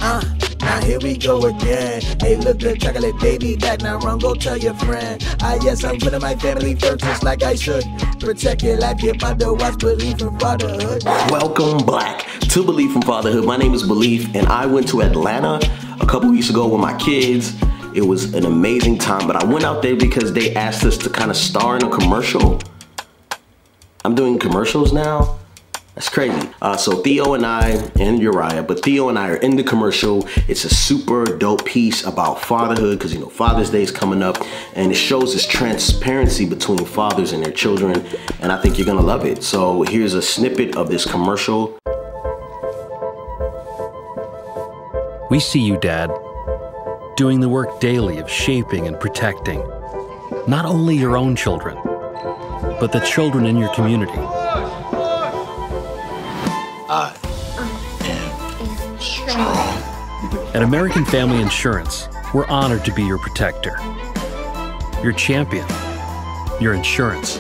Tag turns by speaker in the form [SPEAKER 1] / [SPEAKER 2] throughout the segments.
[SPEAKER 1] Now here we go again. Hey, look, the chocolate baby got nothing wrong, go tell your friend. Yes, I'm putting my family first just like I should. Protect your life, your mother, watch Belief in Fatherhood.
[SPEAKER 2] Welcome back to Belief in Fatherhood. My name is Belief, and I went to Atlanta a couple weeks ago with my kids. It was an amazing time, but I went out there because they asked us to kind of star in a commercial. I'm doing commercials now? That's crazy. So Theo and I, and Uriah, but Theo and I are in the commercial. It's a super dope piece about fatherhood because, you know, Father's Day is coming up, and it shows this transparency between fathers and their children, and I think you're gonna love it. So here's a snippet of this commercial.
[SPEAKER 3] We see you, Dad, doing the work daily of shaping and protecting not only your own children, but the children in your community. At American Family Insurance, we're honored to be your protector, your champion, your insurance.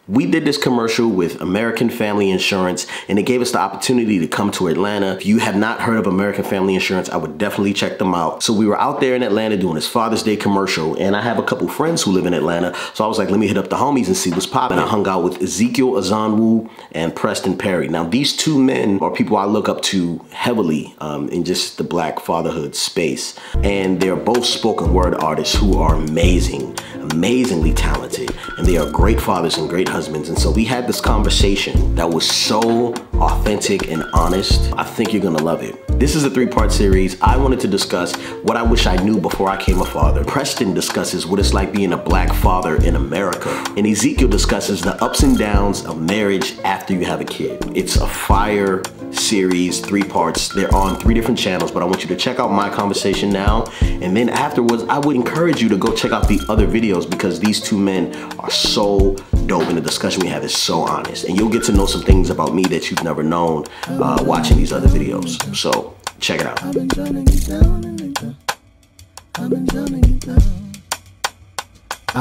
[SPEAKER 2] We did this commercial with American Family Insurance, and it gave us the opportunity to come to Atlanta. If you have not heard of American Family Insurance, I would definitely check them out. So we were out there in Atlanta doing this Father's Day commercial, and I have a couple friends who live in Atlanta, so I was like, let me hit up the homies and see what's popping. I hung out with Ezekiel Azanwu and Preston Perry. Now, these two men are people I look up to heavily in just the Black fatherhood space, and they're both spoken word artists who are amazing, amazingly talented, and they are great fathers and great husbands. And so we had this conversation that was so authentic and honest. I think you're gonna love it. This is a 3-part series. I wanted to discuss what I wish I knew before I became a father. Preston discusses what it's like being a Black father in America. And Ezekiel discusses the ups and downs of marriage after you have a kid. It's a fire series, 3 parts. They're on 3 different channels, but I want you to check out my conversation now. And then afterwards, I would encourage you to go check out the other videos because these two men are so dope and the discussion we have is so honest. And you'll get to know some things about me that you've never known watching these other videos. So check it out.
[SPEAKER 1] I've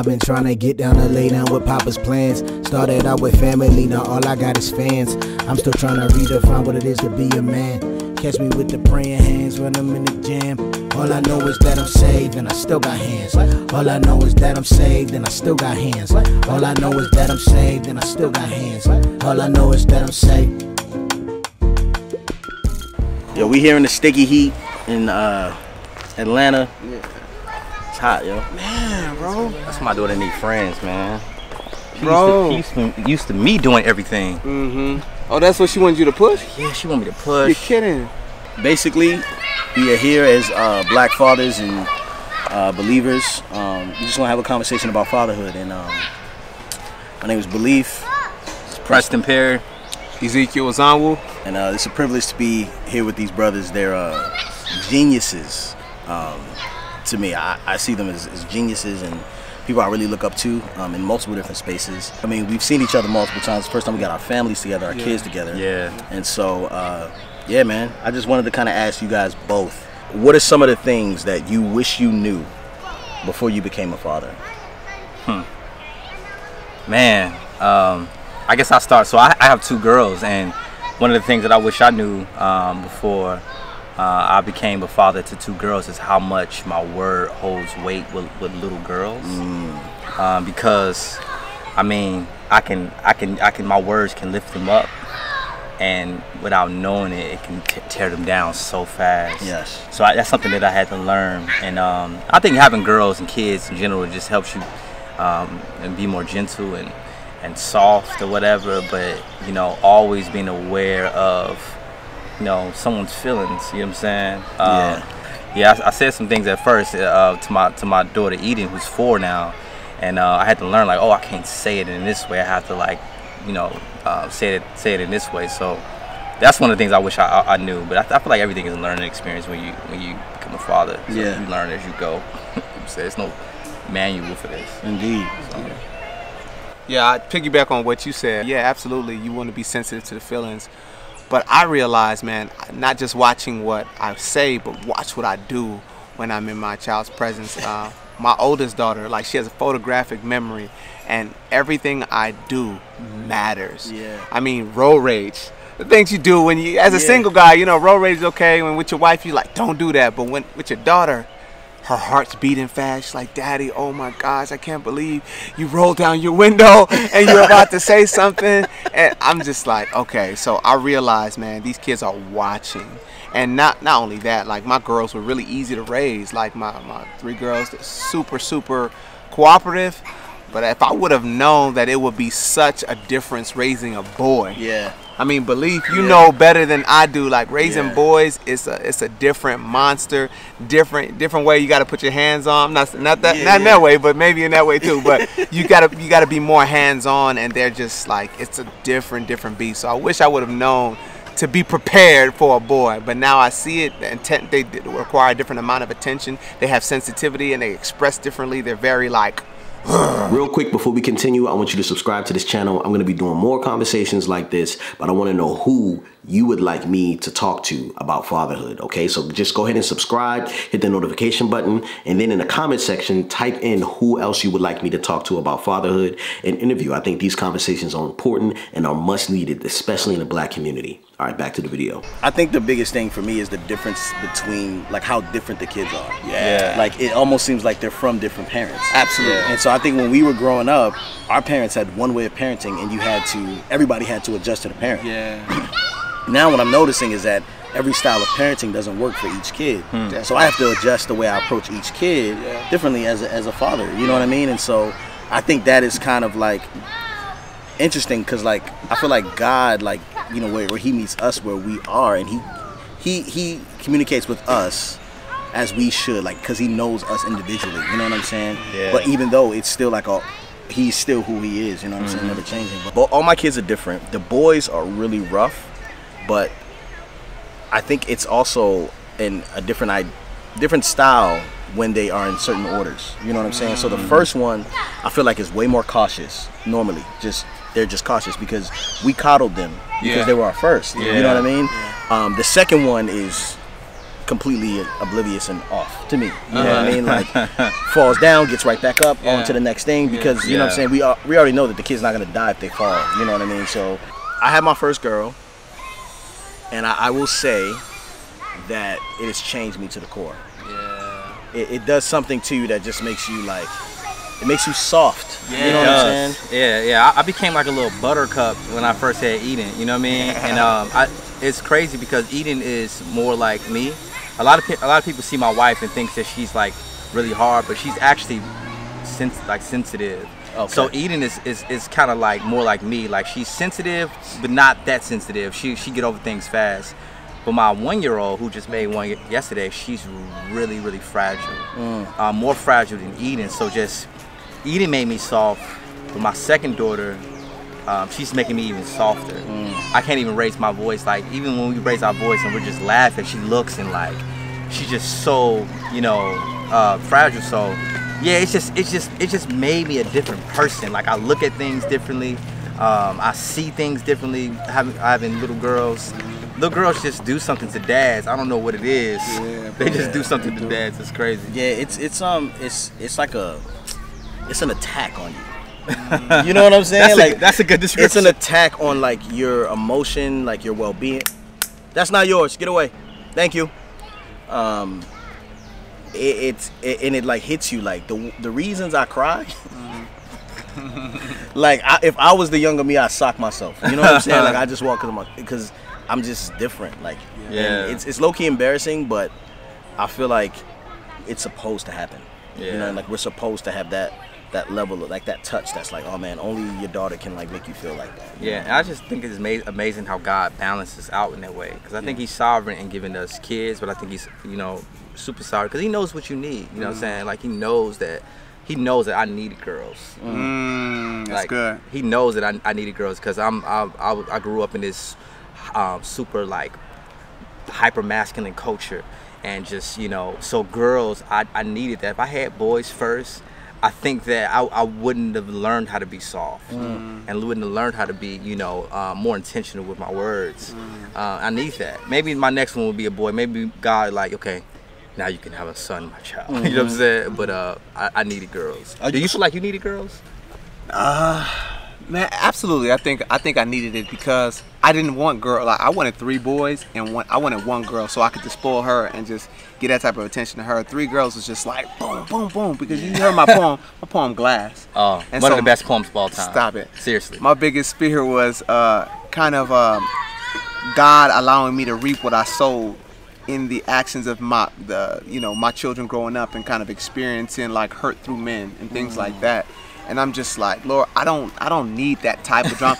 [SPEAKER 1] been trying to get down to lay down with Papa's plans. Started out with family, now all I got is fans. I'm still trying to redefine what it is to be a man. Catch me with the praying hands when I'm in the jam. All I know is that I'm saved and I still got hands. All I know is that I'm saved and I still got hands. All I know is that I'm saved and I still got hands. All I know is that I'm saved.
[SPEAKER 2] Yo, we here in the sticky heat in Atlanta. Yeah. It's hot, yo.
[SPEAKER 4] Man, bro.
[SPEAKER 5] That's my daughter need friends, man. She used to me doing everything.
[SPEAKER 4] Mm-hmm. Oh, that's what she wanted you to push?
[SPEAKER 5] Yeah, she want me to push.
[SPEAKER 4] You're kidding.
[SPEAKER 2] Basically, we are here as Black fathers and believers. We just want to have a conversation about fatherhood. And my name is Belief.
[SPEAKER 5] Preston Perry.
[SPEAKER 4] Ezekiel Azanwu.
[SPEAKER 2] And it's a privilege to be here with these brothers. They're geniuses. To me, I see them as geniuses and people I really look up to in multiple different spaces. I mean, we've seen each other multiple times. First time we got our families together, our kids together.
[SPEAKER 5] Yeah.
[SPEAKER 2] And so, yeah, man, I just wanted to kind of ask you guys both, what are some of the things that you wish you knew before you became a father?
[SPEAKER 5] Man, I guess I'll start. So I have 2 girls, and one of the things that I wish I knew before I became a father to 2 girls is how much my word holds weight with little girls. Because I mean, my words can lift them up, and without knowing it, it can tear them down so fast.
[SPEAKER 2] Yes.
[SPEAKER 5] So that's something that I had to learn, and I think having girls and kids in general just helps you and be more gentle and soft or whatever. But you know, always being aware of, you know, someone's feelings. You know what I'm saying? Yeah. I said some things at first to my daughter Eden, who's 4 now, and I had to learn, like, oh, I can't say it in this way. I have to, like, you know, say it in this way. So that's one of the things I wish I knew. But I feel like everything is a learning experience when you become a father. So
[SPEAKER 2] yeah.
[SPEAKER 5] You learn as you go. There's no manual for this.
[SPEAKER 2] Indeed.
[SPEAKER 5] So.
[SPEAKER 4] Yeah, I piggyback on what you said. Yeah, absolutely. You want to be sensitive to the feelings. But I realize, man, not just watching what I say, but watch what I do when I'm in my child's presence. My oldest daughter, like, she has a photographic memory, and everything I do matters.
[SPEAKER 2] Yeah.
[SPEAKER 4] I mean, road rage. the things you do when you, as a single guy, you know, road rage is okay. When with your wife, you like, don't do that. But when with your daughter, her heart's beating fast. She's like, Daddy, oh my gosh, I can't believe you rolled down your window and you're about to say something. And I'm just like, okay. So I realized, man, these kids are watching. And not only that, like my girls were really easy to raise. Like my 3 girls, they're super cooperative. But if I would have known that it would be such a difference raising a boy.
[SPEAKER 1] Yeah.
[SPEAKER 4] I mean, believe you know better than I do. Like raising boys, it's a different monster, different way. You got to put your hands on. Not in that way, but maybe in that way too. But you gotta be more hands on, and they're just like it's a different beast. So I wish I would have known to be prepared for a boy, but now I see it. The intent, they require a different amount of attention. They have sensitivity and they express differently. They're very like.
[SPEAKER 2] Real quick before we continue, I want you to subscribe to this channel. I'm going to be doing more conversations like this, but I want to know who you would like me to talk to about fatherhood. Okay, so just go ahead and subscribe, hit the notification button, and then in the comment section, type in who else you would like me to talk to about fatherhood and interview. I think these conversations are important and are much needed, especially in the Black community. All right, back to the video.
[SPEAKER 1] I think the biggest thing for me is the difference between like how different the kids are.
[SPEAKER 2] Yeah.
[SPEAKER 1] Like it almost seems like they're from different parents.
[SPEAKER 2] Absolutely.
[SPEAKER 1] And so I think when we were growing up, our parents had one way of parenting and everybody had to adjust to the parent.
[SPEAKER 4] Yeah.
[SPEAKER 1] Now what I'm noticing is that every style of parenting doesn't work for each kid. So I have to adjust the way I approach each kid differently as a father, you know what I mean? And so I think that is kind of like interesting because like I feel like God, like, you know, where he meets us where we are, and he communicates with us as we should, like, because he knows us individually, you know what I'm saying?
[SPEAKER 5] Yeah.
[SPEAKER 1] But even though it's still like he's still who he is, you know what I'm saying, never changing. But all my kids are different. The boys are really rough, but I think it's also in a different style when they are in certain orders, you know what I'm saying? So the first one I feel like is way more cautious normally. They're just cautious because we coddled them because they were our first, you know what I mean? The second one is completely oblivious and off to me, you know what I mean? Like falls down, gets right back up, on to the next thing because you know what I'm saying, we already know that the kid's not gonna die if they fall, you know what I mean? So I had my first girl, and I will say that it has changed me to the core. It does something to you that just makes you like, it makes you soft. You know what I'm saying?
[SPEAKER 5] Yeah. I became like a little buttercup when I first had Eden. You know what I mean? And it's crazy because Eden is more like me. A lot of people see my wife and think that she's like really hard, but she's actually sensitive. Okay. So Eden is kind of like more like me. Like she's sensitive, but not that sensitive. She get over things fast. But my 1-year-old, who just made one yesterday, she's really fragile. More fragile than Eden. So just Eden made me soft, but my second daughter, she's making me even softer. I can't even raise my voice. Like even when we raise our voice and we're just laughing, she looks and like she's just so, you know, fragile. So yeah, it just made me a different person. Like I look at things differently. I see things differently. Having little girls. Little girls just do something to dads. I don't know what it is. They just do something to dads. It's crazy.
[SPEAKER 1] Yeah, it's like it's an attack on you. You know what I'm saying?
[SPEAKER 5] That's a good description.
[SPEAKER 1] It's an attack on like your emotion, like your well-being. That's not yours. Get away. Thank you. It like hits you like the reasons I cry. Like if I was the younger me, I'd sock myself. You know what I'm saying? Like I just walk because I'm just different. Like it's low-key embarrassing, but I feel like it's supposed to happen. You know, like we're supposed to have that level of like that touch that's like, oh man, only your daughter can like make you feel like that.
[SPEAKER 5] Yeah, and I just think it's amazing how God balances out in that way, because I think he's sovereign in giving us kids, but I think he's, you know, super sovereign because he knows what you need. You know what I'm saying? Like he knows that I needed girls.
[SPEAKER 4] That's
[SPEAKER 5] like,
[SPEAKER 4] good.
[SPEAKER 5] He knows that I needed girls because I grew up in this super like hyper masculine culture, and just, you know, so girls, I needed that. If I had boys first, I think that I wouldn't have learned how to be soft and wouldn't have learned how to be, you know, more intentional with my words. I need that. Maybe my next one will be a boy. Maybe God like, okay, now you can have a son, my child. You know what I'm saying? But I needed girls. Do you feel like you needed girls?
[SPEAKER 4] Man, absolutely. I think I needed it because I didn't want like I wanted 3 boys and I wanted 1 girl so I could just spoil her and just get that type of attention to her. 3 girls was just like boom, boom, boom. Because you heard my poem Glass.
[SPEAKER 5] Oh,
[SPEAKER 4] and
[SPEAKER 5] one of the best poems of all time.
[SPEAKER 4] Stop it.
[SPEAKER 5] Seriously.
[SPEAKER 4] My biggest fear was kind of God allowing me to reap what I sowed in the actions of my children growing up and kind of experiencing like hurt through men and things like that. And I'm just like, Lord, I don't need that type of drama.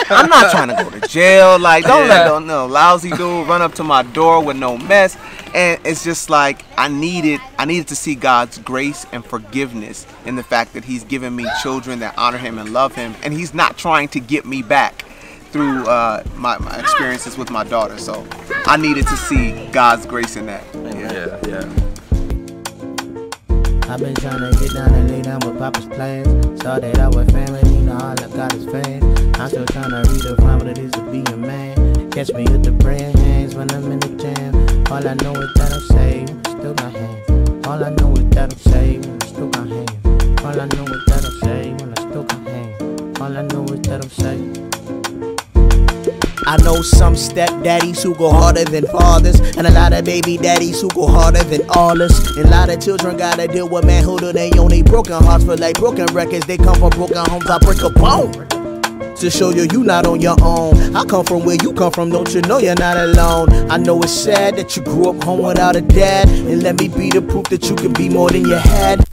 [SPEAKER 4] I'm not trying to go to jail. Like, don't let no lousy dude run up to my door with no mess. And it's just like I needed to see God's grace and forgiveness in the fact that He's given me children that honor Him and love Him, and He's not trying to get me back through my experiences with my daughter. So I needed to see God's grace in that.
[SPEAKER 5] Yeah.
[SPEAKER 1] I've been trying to get down and lay down with Papa's plans. Started out with family, now all I got is fans. I'm still trying to redefine what it is to be a man. Catch me with the praying hands when I'm in the jam. All I know is that I'm saved, still got hands. All I know is that I'm saved, when I still got hands. All I know is that I'm saved, when I still got hands. All I know is that I'm saved. I know some stepdaddies who go harder than fathers, and a lot of baby daddies who go harder than all us. And a lot of children gotta deal with manhood, and they own they broken hearts for like broken records. They come from broken homes, I break a bone to show you not on your own. I come from where you come from, don't you know you're not alone. I know it's sad that you grew up home without a dad, and let me be the proof that you can be more than you had.